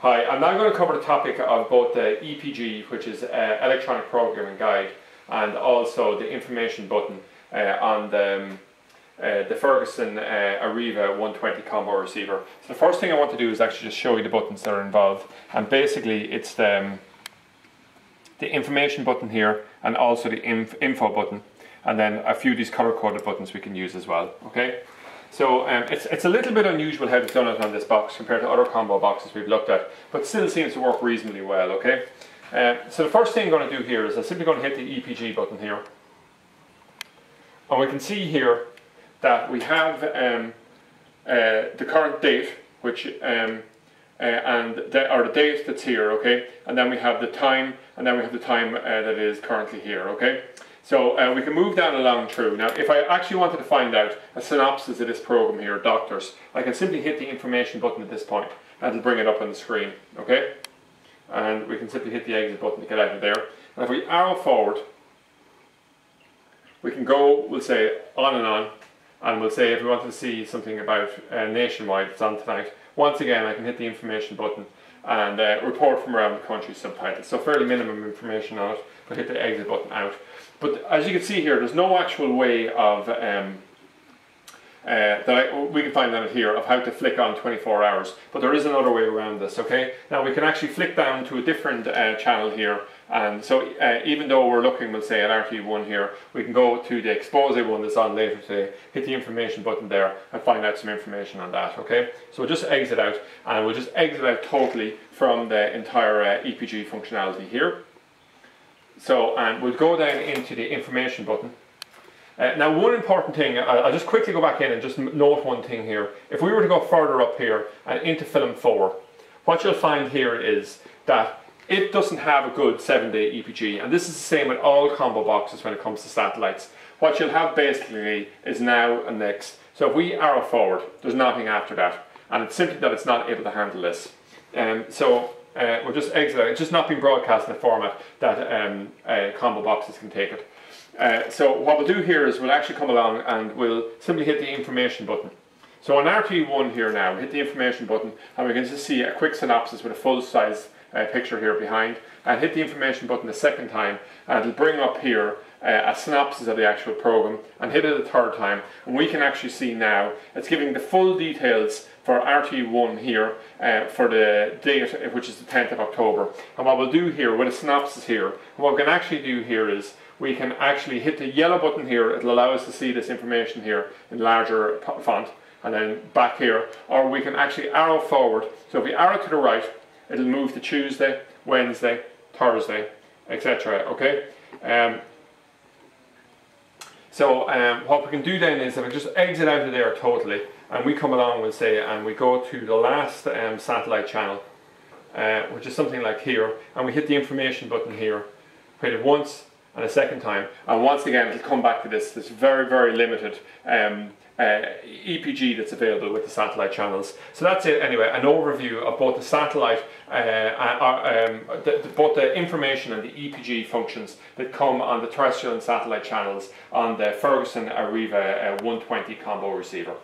Hi, I'm now going to cover the topic of both the EPG, which is Electronic Programming Guide, and also the information button on the Ferguson Ariva 120 combo receiver. So the first thing I want to do is actually just show you the buttons that are involved, and basically it's the information button here and also the info button, and then a few of these color coded buttons we can use as well. Okay. So it's a little bit unusual how they've done it on this box compared to other combo boxes we've looked at, but still seems to work reasonably well, okay? So the first thing I'm going to do here is I'm simply going to hit the EPG button here. And we can see here that we have the current date, which the date that's here, okay? And then we have the time, and then we have the time that is currently here, okay? So we can move down along through. Now, if I actually wanted to find out a synopsis of this program here, doctors, I can simply hit the information button at this point, and it'll bring it up on the screen, okay? And we can simply hit the exit button to get out of there. And if we arrow forward, we can go, we'll say, on, and we'll say if we wanted to see something about nationwide, it's on tonight. Once again, I can hit the information button and report from around the country subtitles. So fairly minimum information on it, but hit the exit button out. But as you can see here, there's no actual way of we can find on it here of how to flick on 24 hours, but there is another way around this, okay? Now we can actually flick down to a different channel here, and so even though we're looking, we'll say, at RT1 here, we can go to the expose one that's on later today, hit the information button there, and find out some information on that, okay? So we'll just exit out, and we'll just exit out totally from the entire EPG functionality here. So, and we'll go down into the information button. Now, one important thing, I'll just quickly go back in and just note one thing here. If we were to go further up here and into film 4, what you'll find here is that it doesn't have a good 7-day EPG, and this is the same with all combo boxes when it comes to satellites. What you'll have basically is now and next. So if we arrow forward, there's nothing after that, and it's simply that it's not able to handle this. We'll just exit out. It's just not being broadcast in a format that combo boxes can take it. So what we'll do here is we'll actually come along and we'll simply hit the information button. So on RT1 here now, we hit the information button and we can just see a quick synopsis with a full size picture here behind, and hit the information button a second time and it'll bring up here a synopsis of the actual program, and hit it a third time, and we can actually see now it's giving the full details for RT1 here for the date, which is the 10th of October. And what we'll do here with a synopsis here, what we can actually do here is we can actually hit the yellow button here. It'll allow us to see this information here in larger font, and then back here, or we can actually arrow forward. So if we arrow to the right, it'll move to Tuesday, Wednesday, Thursday, etc. Okay. What we can do then is if we just exit out of there totally, and we come along, we'll say, and we go to the last satellite channel, which is something like here, and we hit the information button here, hit it once and a second time, and once again it'll come back to this very, very limited EPG that's available with the satellite channels. So that's it anyway, an overview of both the satellite, both the information and the EPG functions that come on the terrestrial and satellite channels on the Ferguson Ariva 120 combo receiver.